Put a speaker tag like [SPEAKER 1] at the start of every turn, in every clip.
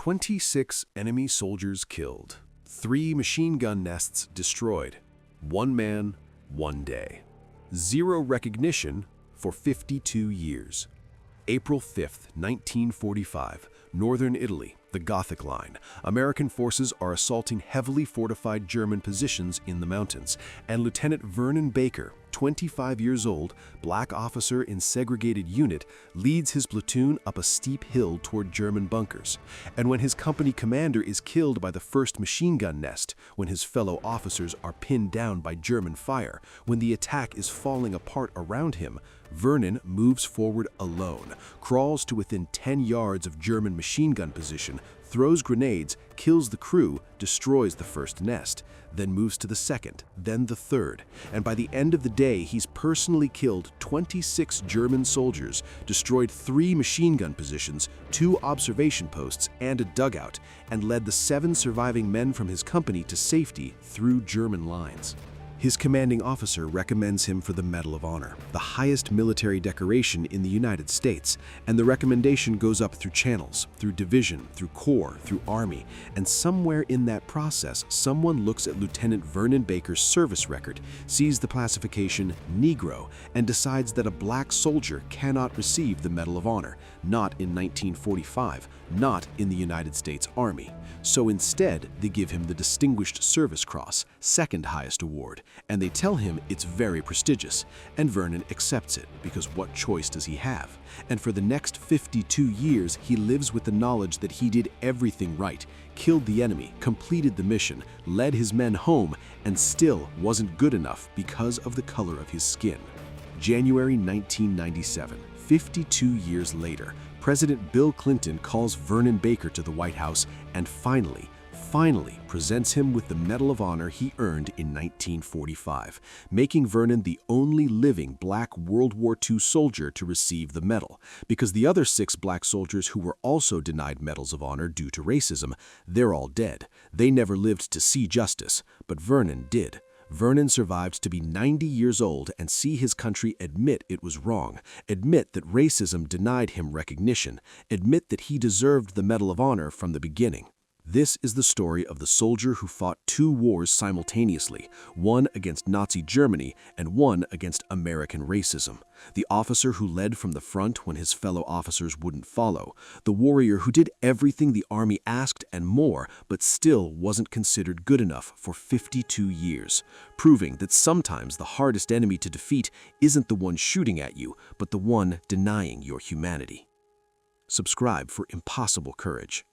[SPEAKER 1] 26 enemy soldiers killed, 3 machine gun nests destroyed, 1 man, 1 day. 0 recognition for 52 years. April 5, 1945, northern Italy, the Gothic Line. American forces are assaulting heavily fortified German positions in the mountains, and Lieutenant Vernon Baker, 25 years old, black officer in segregated unit, leads his platoon up a steep hill toward German bunkers. And when his company commander is killed by the first machine gun nest, when his fellow officers are pinned down by German fire, when the attack is falling apart around him, Vernon moves forward alone, crawls to within 10 yards of German machine gun position, throws grenades, kills the crew, destroys the first nest, then moves to the second, then the third, and by the end of the day he's personally killed 26 German soldiers, destroyed 3 machine gun positions, 2 observation posts, and a dugout, and led the 7 surviving men from his company to safety through German lines. His commanding officer recommends him for the Medal of Honor, the highest military decoration in the United States, and the recommendation goes up through channels, through division, through corps, through army, and somewhere in that process, someone looks at Lieutenant Vernon Baker's service record, sees the classification Negro, and decides that a black soldier cannot receive the Medal of Honor, not in 1945, not in the United States Army. So instead, they give him the Distinguished Service Cross, second highest award, and they tell him it's very prestigious, and Vernon accepts it because what choice does he have? And for the next 52 years, he lives with the knowledge that he did everything right, killed the enemy, completed the mission, led his men home, and still wasn't good enough because of the color of his skin. January 1997, 52 years later, President Bill Clinton calls Vernon Baker to the White House and finally presents him with the Medal of Honor he earned in 1945, making Vernon the only living black World War II soldier to receive the medal, because the other 6 black soldiers who were also denied Medals of Honor due to racism, they're all dead. They never lived to see justice, but Vernon did. Vernon survived to be 90 years old and see his country admit it was wrong, admit that racism denied him recognition, admit that he deserved the Medal of Honor from the beginning. This is the story of the soldier who fought 2 wars simultaneously, one against Nazi Germany and one against American racism. The officer who led from the front when his fellow officers wouldn't follow. The warrior who did everything the army asked and more, but still wasn't considered good enough for 52 years, proving that sometimes the hardest enemy to defeat isn't the one shooting at you, but the one denying your humanity. Subscribe for impossible courage.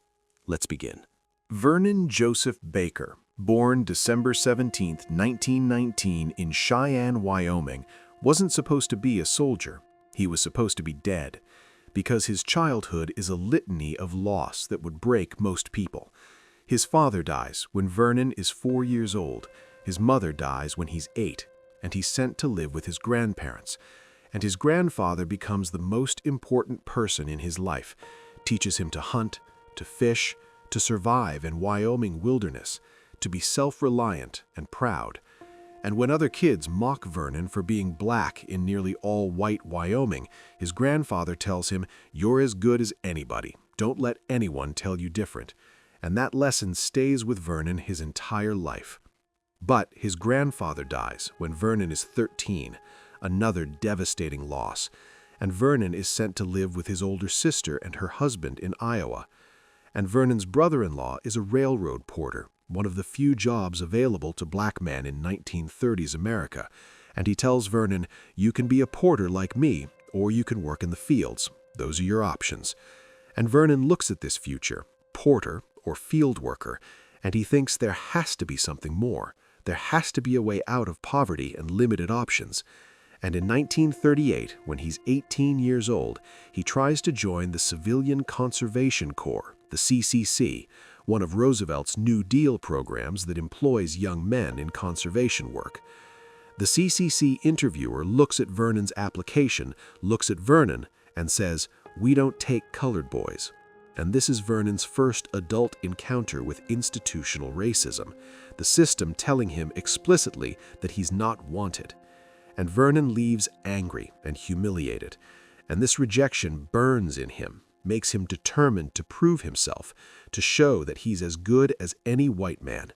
[SPEAKER 1] Let's begin. Vernon Joseph Baker, born December 17, 1919 in Cheyenne, Wyoming, wasn't supposed to be a soldier. He was supposed to be dead, because his childhood is a litany of loss that would break most people. His father dies when Vernon is 4 years old, his mother dies when he's 8, and he's sent to live with his grandparents. And his grandfather becomes the most important person in his life, teaches him to hunt, to fish, to survive in Wyoming wilderness, to be self-reliant and proud. And when other kids mock Vernon for being black in nearly all white Wyoming, his grandfather tells him, "You're as good as anybody. Don't let anyone tell you different." And that lesson stays with Vernon his entire life. But his grandfather dies when Vernon is 13, another devastating loss, and Vernon is sent to live with his older sister and her husband in Iowa. And Vernon's brother-in-law is a railroad porter, one of the few jobs available to black men in 1930s America. And he tells Vernon, "You can be a porter like me, or you can work in the fields. Those are your options." And Vernon looks at this future, porter or field worker, and he thinks there has to be something more. There has to be a way out of poverty and limited options. And in 1938, when he's 18 years old, he tries to join the Civilian Conservation Corps, the CCC, one of Roosevelt's New Deal programs that employs young men in conservation work. The CCC interviewer looks at Vernon's application, looks at Vernon, and says, "We don't take colored boys." And this is Vernon's first adult encounter with institutional racism, the system telling him explicitly that he's not wanted. And Vernon leaves angry and humiliated, and this rejection burns in him, makes him determined to prove himself, to show that he's as good as any white man.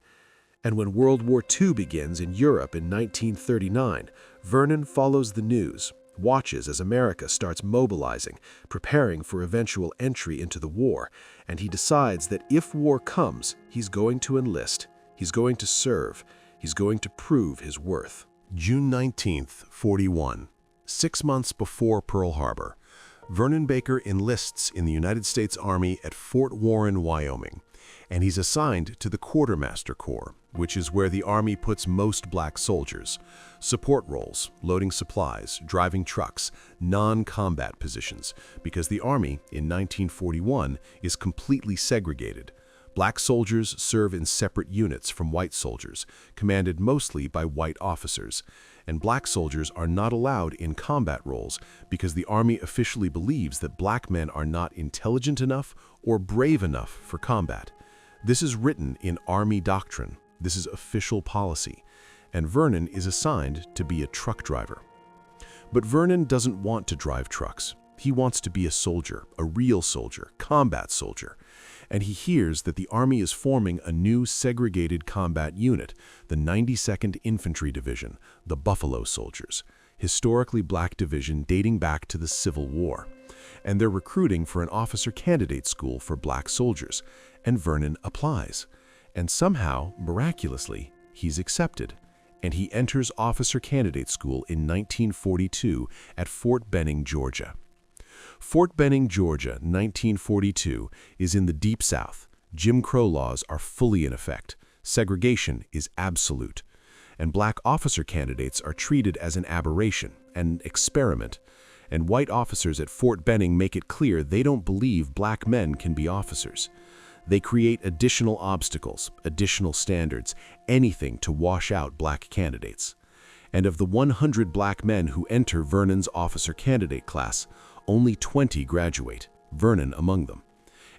[SPEAKER 1] And when World War II begins in Europe in 1939, Vernon follows the news, watches as America starts mobilizing, preparing for eventual entry into the war, and he decides that if war comes, he's going to enlist, he's going to serve, he's going to prove his worth. June 19th, 41. 6 months before Pearl Harbor, Vernon Baker enlists in the United States Army at Fort Warren, Wyoming, and he's assigned to the Quartermaster Corps, which is where the Army puts most black soldiers. Support roles, loading supplies, driving trucks, non-combat positions, because the Army in 1941 is completely segregated. Black soldiers serve in separate units from white soldiers, commanded mostly by white officers, and black soldiers are not allowed in combat roles because the Army officially believes that black men are not intelligent enough or brave enough for combat. This is written in Army doctrine. This is official policy, and Vernon is assigned to be a truck driver. But Vernon doesn't want to drive trucks. He wants to be a soldier, a real soldier, combat soldier. And he hears that the Army is forming a new segregated combat unit, the 92nd Infantry Division, the Buffalo Soldiers, historically black division dating back to the Civil War. And they're recruiting for an officer candidate school for black soldiers, and Vernon applies. And somehow, miraculously, he's accepted, and he enters officer candidate school in 1942 at Fort Benning, Georgia. Fort Benning, Georgia, 1942, is in the Deep South. Jim Crow laws are fully in effect. Segregation is absolute. And black officer candidates are treated as an aberration, an experiment. And white officers at Fort Benning make it clear they don't believe black men can be officers. They create additional obstacles, additional standards, anything to wash out black candidates. And of the 100 black men who enter Vernon's officer candidate class, only 20 graduate, Vernon among them.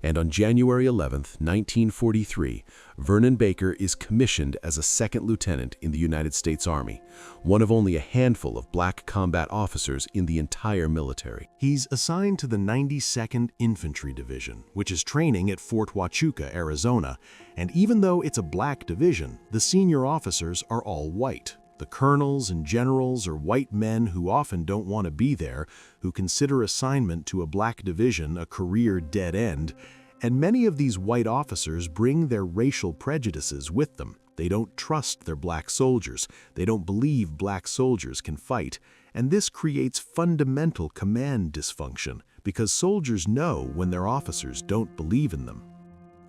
[SPEAKER 1] And on January 11, 1943, Vernon Baker is commissioned as a second lieutenant in the United States Army, one of only a handful of black combat officers in the entire military. He's assigned to the 92nd Infantry Division, which is training at Fort Huachuca, Arizona, and even though it's a black division, the senior officers are all white. The colonels and generals are white men who often don't want to be there, who consider assignment to a black division a career dead end, and many of these white officers bring their racial prejudices with them. They don't trust their black soldiers. They don't believe black soldiers can fight, and this creates fundamental command dysfunction because soldiers know when their officers don't believe in them.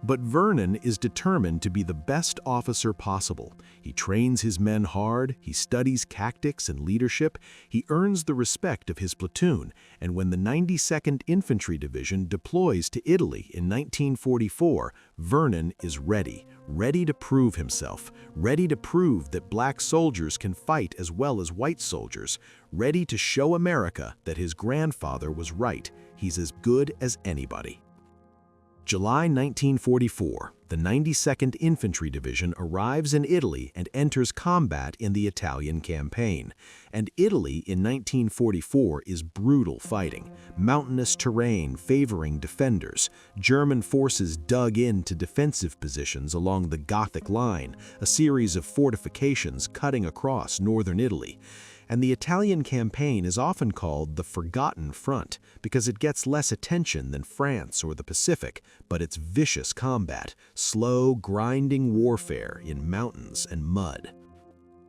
[SPEAKER 1] But Vernon is determined to be the best officer possible. He trains his men hard, he studies tactics and leadership, he earns the respect of his platoon, and when the 92nd Infantry Division deploys to Italy in 1944, Vernon is ready to prove himself, ready to prove that black soldiers can fight as well as white soldiers, ready to show America that his grandfather was right. He's as good as anybody. July 1944, the 92nd Infantry Division arrives in Italy and enters combat in the Italian campaign. And Italy in 1944 is brutal fighting, mountainous terrain favoring defenders. German forces dug into defensive positions along the Gothic Line, a series of fortifications cutting across northern Italy. And the Italian campaign is often called the Forgotten Front because it gets less attention than France or the Pacific, but it's vicious combat, slow, grinding warfare in mountains and mud.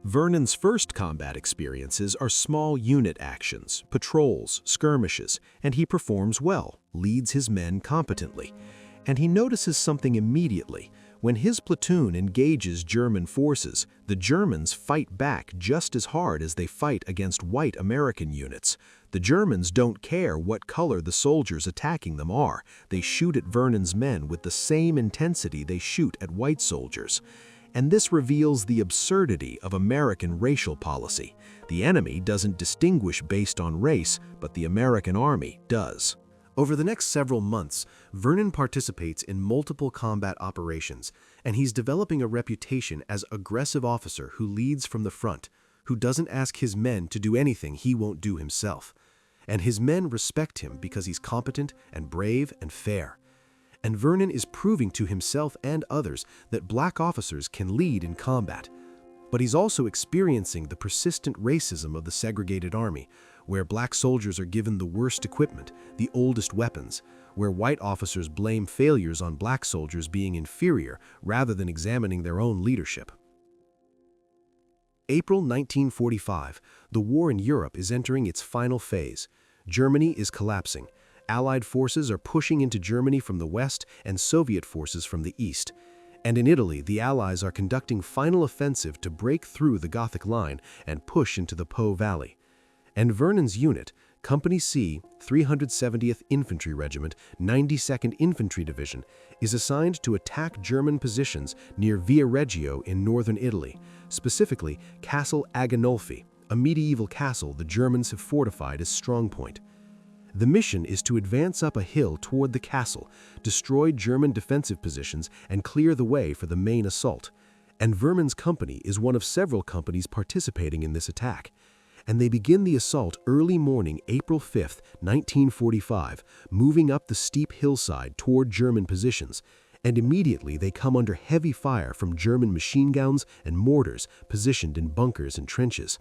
[SPEAKER 1] Vernon's first combat experiences are small unit actions, patrols, skirmishes, and he performs well, leads his men competently. And he notices something immediately. When his platoon engages German forces, the Germans fight back just as hard as they fight against white American units. The Germans don't care what color the soldiers attacking them are. They shoot at Vernon's men with the same intensity they shoot at white soldiers. And this reveals the absurdity of American racial policy. The enemy doesn't distinguish based on race, but the American Army does. Over the next several months, Vernon participates in multiple combat operations, and he's developing a reputation as an aggressive officer who leads from the front, who doesn't ask his men to do anything he won't do himself. and his men respect him because he's competent and brave and fair. And Vernon is proving to himself and others that black officers can lead in combat. But he's also experiencing the persistent racism of the segregated army, where black soldiers are given the worst equipment, the oldest weapons, where white officers blame failures on black soldiers being inferior rather than examining their own leadership. April 1945, the war in Europe is entering its final phase. Germany is collapsing. Allied forces are pushing into Germany from the west and Soviet forces from the east. And in Italy, the Allies are conducting final offensive to break through the Gothic Line and push into the Po Valley. And Vernon's unit, Company C, 370th Infantry Regiment, 92nd Infantry Division, is assigned to attack German positions near Viareggio in northern Italy, specifically Castle Aganolfi, a medieval castle the Germans have fortified as strongpoint. The mission is to advance up a hill toward the castle, destroy German defensive positions, and clear the way for the main assault. And Vernon's company is one of several companies participating in this attack. And they begin the assault early morning, April 5, 1945, moving up the steep hillside toward German positions. And immediately they come under heavy fire from German machine guns and mortars positioned in bunkers and trenches.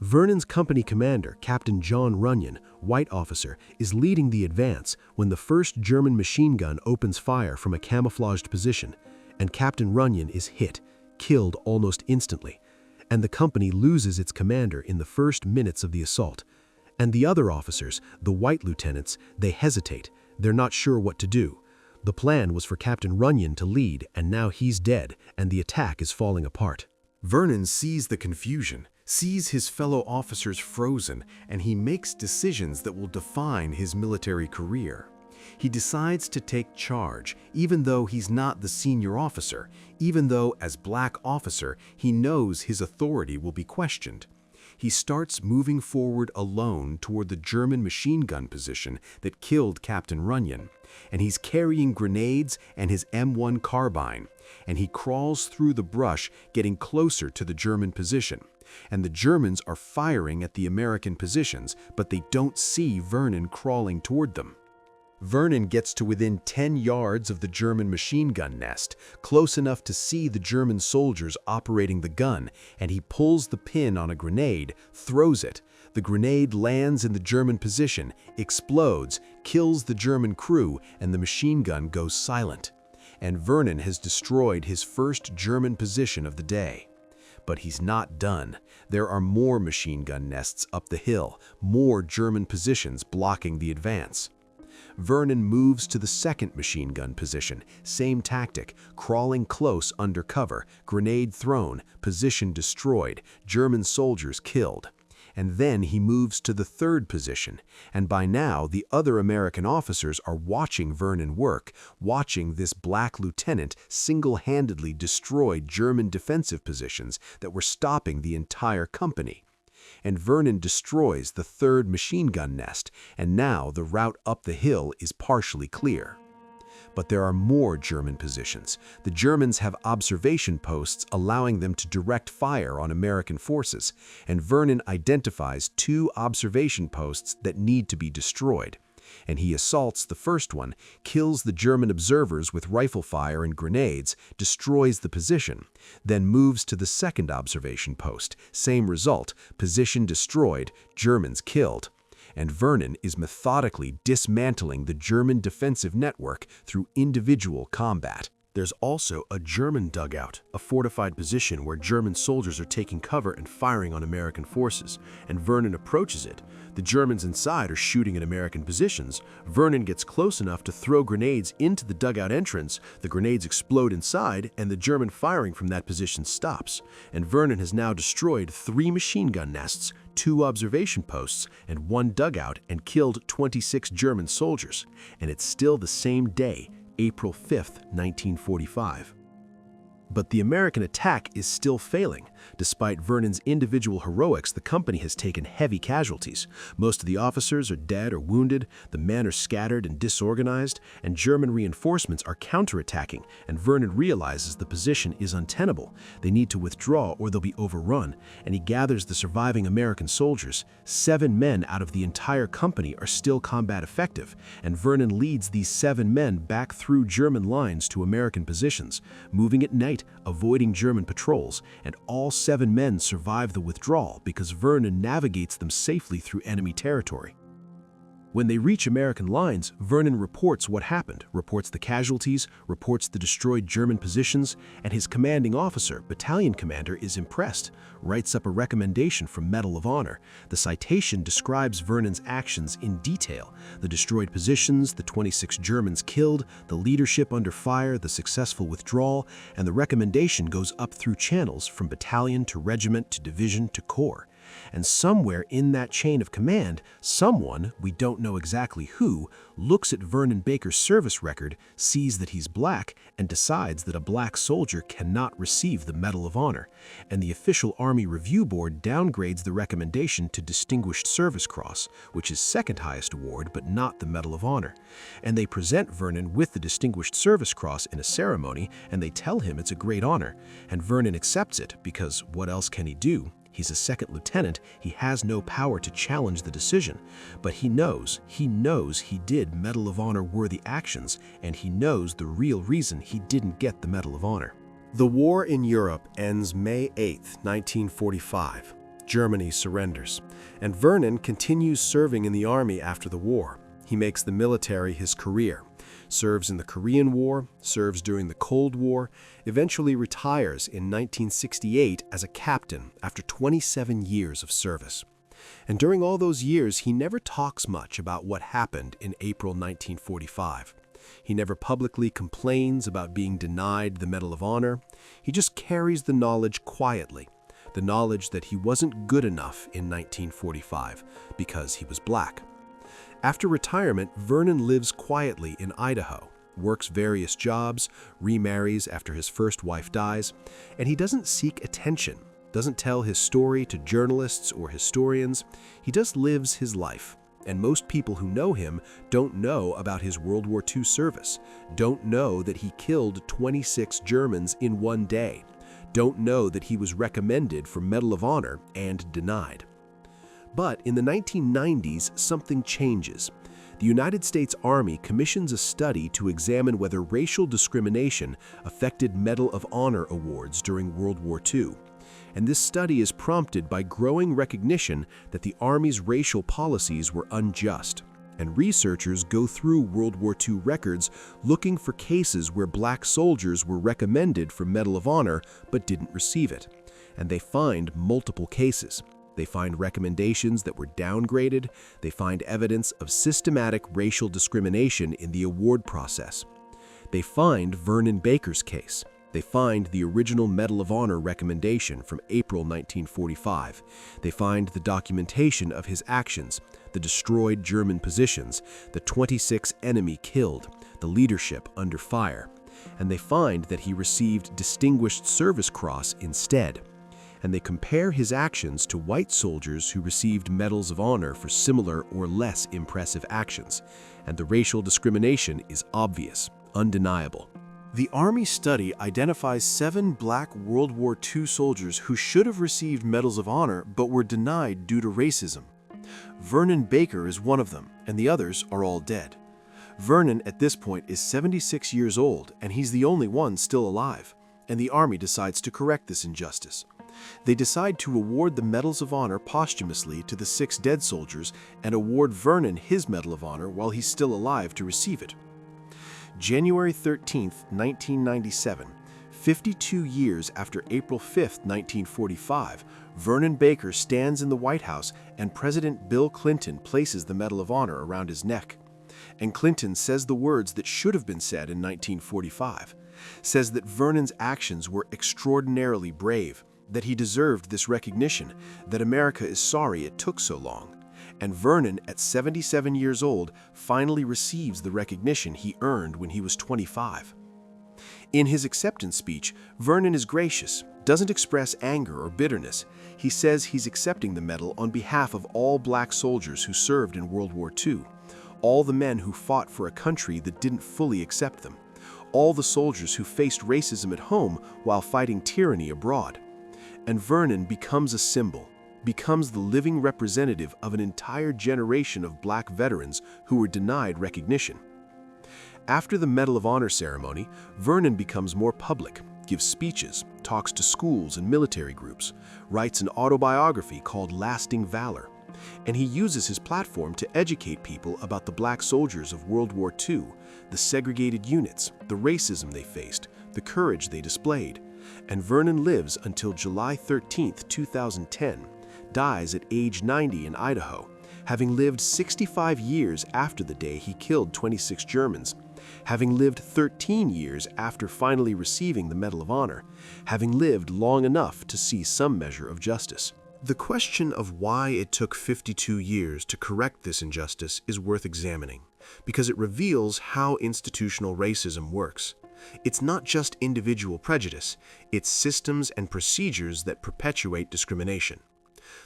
[SPEAKER 1] Vernon's company commander, Captain John Runyon, white officer, is leading the advance when the first German machine gun opens fire from a camouflaged position, and Captain Runyon is hit, killed almost instantly, and the company loses its commander in the first minutes of the assault. And the other officers, the white lieutenants, they hesitate. They're not sure what to do. The plan was for Captain Runyon to lead, and now he's dead, and the attack is falling apart. Vernon sees the confusion, sees his fellow officers frozen, and he makes decisions that will define his military career. He decides to take charge, even though he's not the senior officer, even though, as black officer, he knows his authority will be questioned. He starts moving forward alone toward the German machine gun position that killed Captain Runyon, and he's carrying grenades and his M1 carbine, and he crawls through the brush, getting closer to the German position. And the Germans are firing at the American positions, but they don't see Vernon crawling toward them. Vernon gets to within 10 yards of the German machine gun nest, close enough to see the German soldiers operating the gun, and he pulls the pin on a grenade, throws it. The grenade lands in the German position, explodes, kills the German crew, and the machine gun goes silent. And Vernon has destroyed his first German position of the day. But he's not done. There are more machine gun nests up the hill, more German positions blocking the advance. Vernon moves to the second machine gun position, same tactic, crawling close under cover, grenade thrown, position destroyed, German soldiers killed. And then he moves to the third position, and by now the other American officers are watching Vernon work, watching this black lieutenant single-handedly destroy German defensive positions that were stopping the entire company. And Vernon destroys the third machine gun nest, and now the route up the hill is partially clear. But there are more German positions. The Germans have observation posts allowing them to direct fire on American forces, and Vernon identifies 2 observation posts that need to be destroyed. And he assaults the first one, kills the German observers with rifle fire and grenades, destroys the position, then moves to the second observation post. Same result, position destroyed, Germans killed. And Vernon is methodically dismantling the German defensive network through individual combat. There's also a German dugout, a fortified position where German soldiers are taking cover and firing on American forces, and Vernon approaches it. The Germans inside are shooting at American positions. Vernon gets close enough to throw grenades into the dugout entrance. The grenades explode inside, and the German firing from that position stops. And Vernon has now destroyed 3 machine gun nests, 2 observation posts, and 1 dugout, and killed 26 German soldiers. And it's still the same day, April 5, 1945. But the American attack is still failing. Despite Vernon's individual heroics, the company has taken heavy casualties. Most of the officers are dead or wounded, the men are scattered and disorganized, and German reinforcements are counterattacking, and Vernon realizes the position is untenable. They need to withdraw or they'll be overrun, and he gathers the surviving American soldiers. 7 men out of the entire company are still combat effective, and Vernon leads these 7 men back through German lines to American positions, moving at night, avoiding German patrols, and all 7 men survive the withdrawal because Vernon navigates them safely through enemy territory. When they reach American lines, Vernon reports what happened, reports the casualties, reports the destroyed German positions, and his commanding officer, battalion commander, is impressed, writes up a recommendation for Medal of Honor. The citation describes Vernon's actions in detail: the destroyed positions, the 26 Germans killed, the leadership under fire, the successful withdrawal, and the recommendation goes up through channels from battalion to regiment to division to corps. And somewhere in that chain of command, someone, we don't know exactly who, looks at Vernon Baker's service record, sees that he's black, and decides that a black soldier cannot receive the Medal of Honor. And the official Army Review Board downgrades the recommendation to Distinguished Service Cross, which is second highest award but not the Medal of Honor. And they present Vernon with the Distinguished Service Cross in a ceremony, and they tell him it's a great honor. And Vernon accepts it because what else can he do? He's a second lieutenant, he has no power to challenge the decision, but he knows he did Medal of Honor worthy actions, and he knows the real reason he didn't get the Medal of Honor. The war in Europe ends May 8, 1945. Germany surrenders, and Vernon continues serving in the army after the war. He makes the military his career, serves in the Korean War, serves during the Cold War, eventually retires in 1968 as a captain after 27 years of service. And during all those years, he never talks much about what happened in April 1945. He never publicly complains about being denied the Medal of Honor. He just carries the knowledge quietly, the knowledge that he wasn't good enough in 1945 because he was black. After retirement, Vernon lives quietly in Idaho, works various jobs, remarries after his first wife dies, and he doesn't seek attention, doesn't tell his story to journalists or historians. He just lives his life. And most people who know him don't know about his World War II service, don't know that he killed 26 Germans in one day, don't know that he was recommended for Medal of Honor and denied. But in the 1990s, something changes. The United States Army commissions a study to examine whether racial discrimination affected Medal of Honor awards during World War II. And this study is prompted by growing recognition that the Army's racial policies were unjust. And researchers go through World War II records looking for cases where black soldiers were recommended for Medal of Honor but didn't receive it. And they find multiple cases. They find recommendations that were downgraded. They find evidence of systematic racial discrimination in the award process. They find Vernon Baker's case. They find the original Medal of Honor recommendation from April 1945. They find the documentation of his actions, the destroyed German positions, the 26 enemy killed, the leadership under fire. And they find that he received Distinguished Service Cross instead. And they compare his actions to white soldiers who received Medals of Honor for similar or less impressive actions. And the racial discrimination is obvious, undeniable. The Army study identifies 7 black World War II soldiers who should have received Medals of Honor but were denied due to racism. Vernon Baker is one of them, and the others are all dead. Vernon at this point is 76 years old, and he's the only one still alive, and the Army decides to correct this injustice. They decide to award the Medals of Honor posthumously to the 6 dead soldiers and award Vernon his Medal of Honor while he's still alive to receive it. January 13, 1997, 52 years after April 5, 1945, Vernon Baker stands in the White House and President Bill Clinton places the Medal of Honor around his neck. And Clinton says the words that should have been said in 1945, says that Vernon's actions were extraordinarily brave, that he deserved this recognition, that America is sorry it took so long. And Vernon, at 77 years old, finally receives the recognition he earned when he was 25. In his acceptance speech, Vernon is gracious, doesn't express anger or bitterness. He says he's accepting the medal on behalf of all black soldiers who served in World War II, all the men who fought for a country that didn't fully accept them, all the soldiers who faced racism at home while fighting tyranny abroad. And Vernon becomes a symbol, becomes the living representative of an entire generation of black veterans who were denied recognition. After the Medal of Honor ceremony, Vernon becomes more public, gives speeches, talks to schools and military groups, writes an autobiography called Lasting Valor, and he uses his platform to educate people about the black soldiers of World War II, the segregated units, the racism they faced, the courage they displayed. And Vernon lives until July 13, 2010, dies at age 90 in Idaho, having lived 65 years after the day he killed 26 Germans, having lived 13 years after finally receiving the Medal of Honor, having lived long enough to see some measure of justice. The question of why it took 52 years to correct this injustice is worth examining, because it reveals how institutional racism works. It's not just individual prejudice, it's systems and procedures that perpetuate discrimination.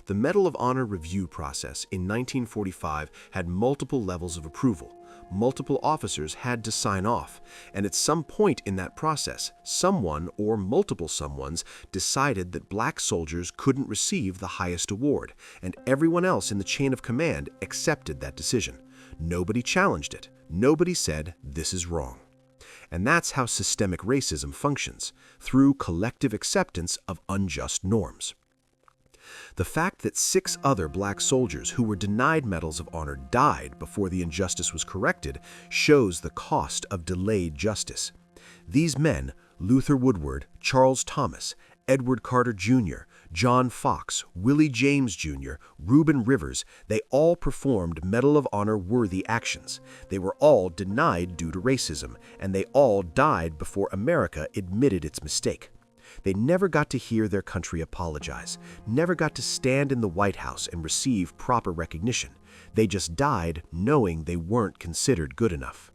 [SPEAKER 1] The Medal of Honor review process in 1945 had multiple levels of approval. Multiple officers had to sign off, and at some point in that process, someone or multiple someones decided that black soldiers couldn't receive the highest award, and everyone else in the chain of command accepted that decision. Nobody challenged it. Nobody said, "This is wrong." And that's how systemic racism functions, through collective acceptance of unjust norms. The fact that 6 other black soldiers who were denied medals of honor died before the injustice was corrected shows the cost of delayed justice. These men, Luther Woodward, Charles Thomas, Edward Carter Jr., John Fox, Willie James Jr., Reuben Rivers, they all performed Medal of Honor-worthy actions. They were all denied due to racism, and they all died before America admitted its mistake. They never got to hear their country apologize, never got to stand in the White House and receive proper recognition. They just died knowing they weren't considered good enough.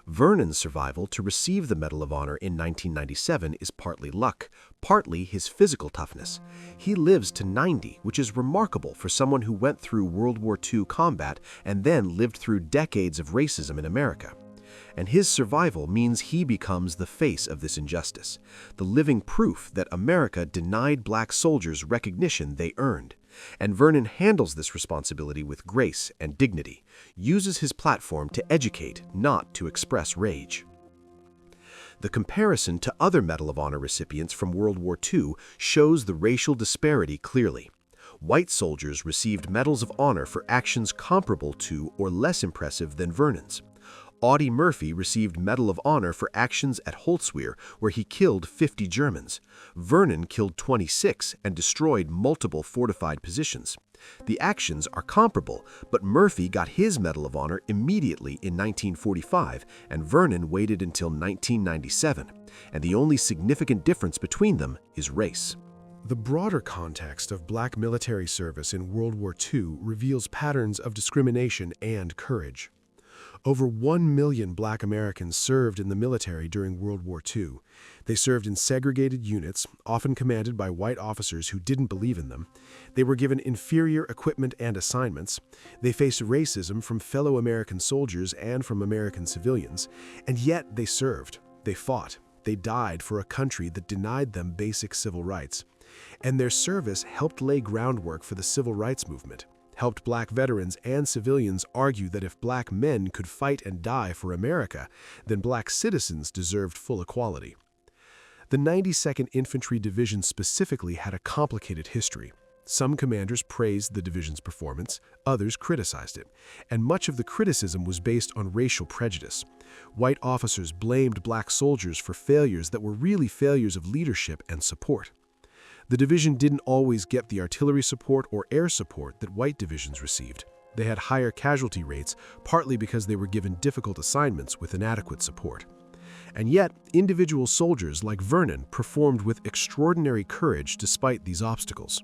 [SPEAKER 1] Vernon's survival to receive the Medal of Honor in 1997 is partly luck, partly his physical toughness. He lives to 90, which is remarkable for someone who went through World War II combat and then lived through decades of racism in America. And his survival means he becomes the face of this injustice, the living proof that America denied black soldiers recognition they earned. And Vernon handles this responsibility with grace and dignity, uses his platform to educate, not to express rage. The comparison to other Medal of Honor recipients from World War II shows the racial disparity clearly. White soldiers received Medals of Honor for actions comparable to or less impressive than Vernon's. Audie Murphy received Medal of Honor for actions at Holzwihr, where he killed 50 Germans. Vernon killed 26 and destroyed multiple fortified positions. The actions are comparable, but Murphy got his Medal of Honor immediately in 1945, and Vernon waited until 1997, and the only significant difference between them is race. The broader context of black military service in World War II reveals patterns of discrimination and courage. Over 1 million black Americans served in the military during World War II. They served in segregated units, often commanded by white officers who didn't believe in them. They were given inferior equipment and assignments. They faced racism from fellow American soldiers and from American civilians. And yet they served, they fought, they died for a country that denied them basic civil rights. And their service helped lay groundwork for the civil rights movement, helped black veterans and civilians argue that if black men could fight and die for America, then black citizens deserved full equality. The 92nd Infantry Division specifically had a complicated history. Some commanders praised the division's performance, others criticized it, and much of the criticism was based on racial prejudice. White officers blamed black soldiers for failures that were really failures of leadership and support. The division didn't always get the artillery support or air support that white divisions received. They had higher casualty rates, partly because they were given difficult assignments with inadequate support. And yet, individual soldiers like Vernon performed with extraordinary courage despite these obstacles.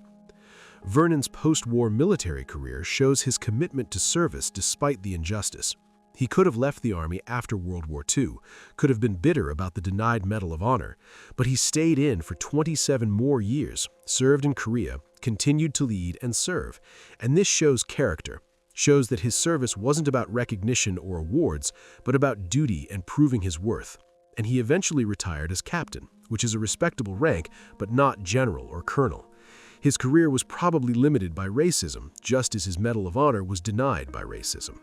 [SPEAKER 1] Vernon's post-war military career shows his commitment to service despite the injustice. He could have left the Army after World War II, could have been bitter about the denied Medal of Honor, but he stayed in for 27 more years, served in Korea, continued to lead and serve. And this shows character, shows that his service wasn't about recognition or awards, but about duty and proving his worth. And he eventually retired as captain, which is a respectable rank, but not general or colonel. His career was probably limited by racism, just as his Medal of Honor was denied by racism.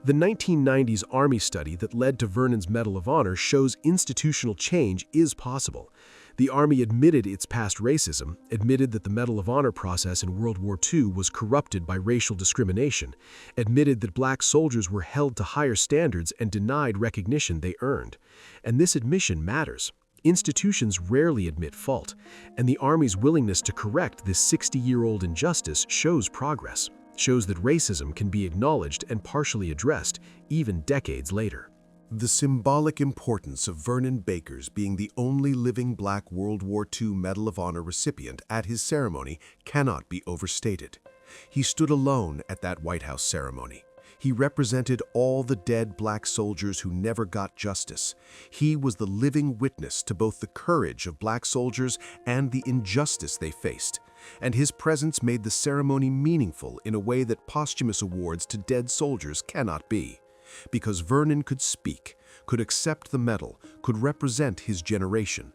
[SPEAKER 1] The 1990s Army study that led to Vernon's Medal of Honor shows institutional change is possible. The Army admitted its past racism, admitted that the Medal of Honor process in World War II was corrupted by racial discrimination, admitted that black soldiers were held to higher standards and denied recognition they earned. And this admission matters. Institutions rarely admit fault, and the Army's willingness to correct this 60-year-old injustice shows progress, shows that racism can be acknowledged and partially addressed even decades later. The symbolic importance of Vernon Baker's being the only living black World War II Medal of Honor recipient at his ceremony cannot be overstated. He stood alone at that White House ceremony. He represented all the dead black soldiers who never got justice. He was the living witness to both the courage of black soldiers and the injustice they faced. And his presence made the ceremony meaningful in a way that posthumous awards to dead soldiers cannot be. Because Vernon could speak, could accept the medal, could represent his generation.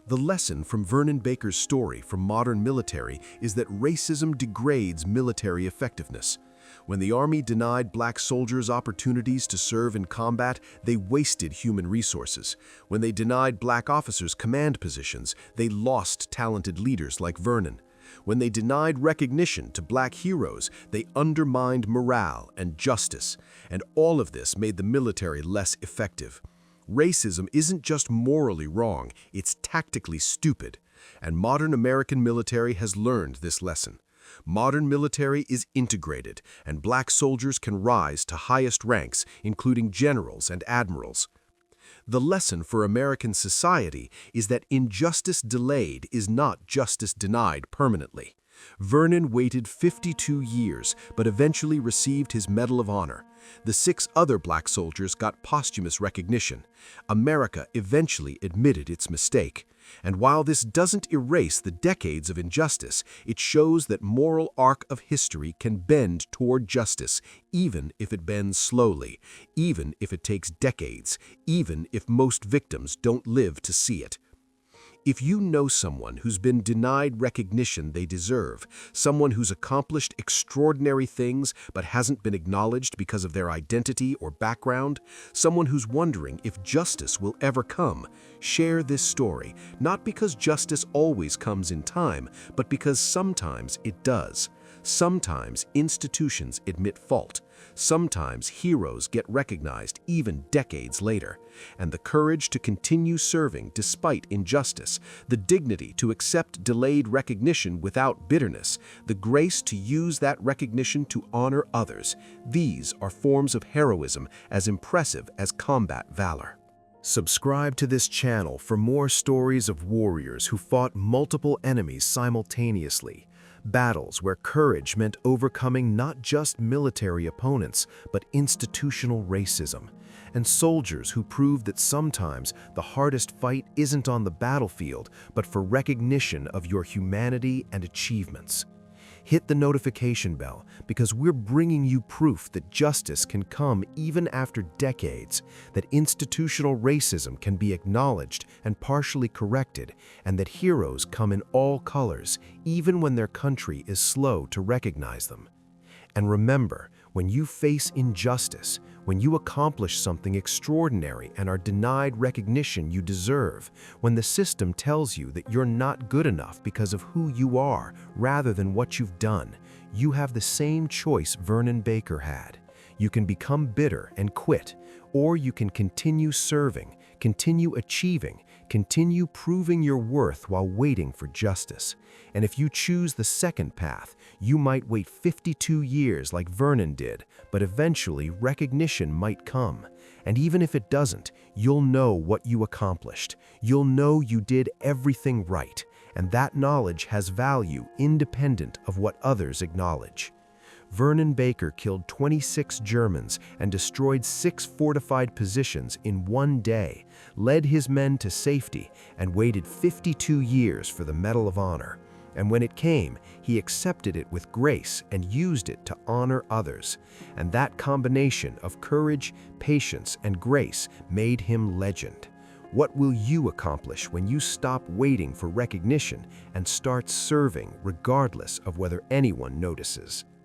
[SPEAKER 1] The lesson from Vernon Baker's story from modern military is that racism degrades military effectiveness. When the Army denied black soldiers opportunities to serve in combat, they wasted human resources. When they denied black officers command positions, they lost talented leaders like Vernon. When they denied recognition to black heroes, they undermined morale and justice. And all of this made the military less effective. Racism isn't just morally wrong, it's tactically stupid. And modern American military has learned this lesson. Modern military is integrated, and black soldiers can rise to highest ranks, including generals and admirals. The lesson for American society is that injustice delayed is not justice denied permanently. Vernon waited 52 years, but eventually received his Medal of Honor. The 6 other black soldiers got posthumous recognition. America eventually admitted its mistake. And while this doesn't erase the decades of injustice, it shows that moral arc of history can bend toward justice, even if it bends slowly, even if it takes decades, even if most victims don't live to see it. If you know someone who's been denied recognition they deserve, someone who's accomplished extraordinary things but hasn't been acknowledged because of their identity or background, someone who's wondering if justice will ever come, share this story, not because justice always comes in time, but because sometimes it does. Sometimes institutions admit fault. Sometimes heroes get recognized even decades later. And the courage to continue serving despite injustice, the dignity to accept delayed recognition without bitterness, the grace to use that recognition to honor others, these are forms of heroism as impressive as combat valor. Subscribe to this channel for more stories of warriors who fought multiple enemies simultaneously. Battles where courage meant overcoming not just military opponents, but institutional racism. And soldiers who proved that sometimes the hardest fight isn't on the battlefield, but for recognition of your humanity and achievements. Hit the notification bell because we're bringing you proof that justice can come even after decades, that institutional racism can be acknowledged and partially corrected, and that heroes come in all colors, even when their country is slow to recognize them. And remember, when you face injustice, when you accomplish something extraordinary and are denied recognition you deserve, when the system tells you that you're not good enough because of who you are rather than what you've done, you have the same choice Vernon Baker had. You can become bitter and quit, or you can continue serving, continue achieving, continue proving your worth while waiting for justice. And if you choose the second path, you might wait 52 years like Vernon did, but eventually recognition might come. And even if it doesn't, you'll know what you accomplished. You'll know you did everything right, and that knowledge has value independent of what others acknowledge.
[SPEAKER 2] Vernon Baker killed 26 Germans and destroyed 6 fortified positions in one day, led his men to safety, and waited 52 years for the Medal of Honor. And when it came, he accepted it with grace and used it to honor others. And that combination of courage, patience, and grace made him legend. What will you accomplish when you stop waiting for recognition and start serving regardless of whether anyone notices?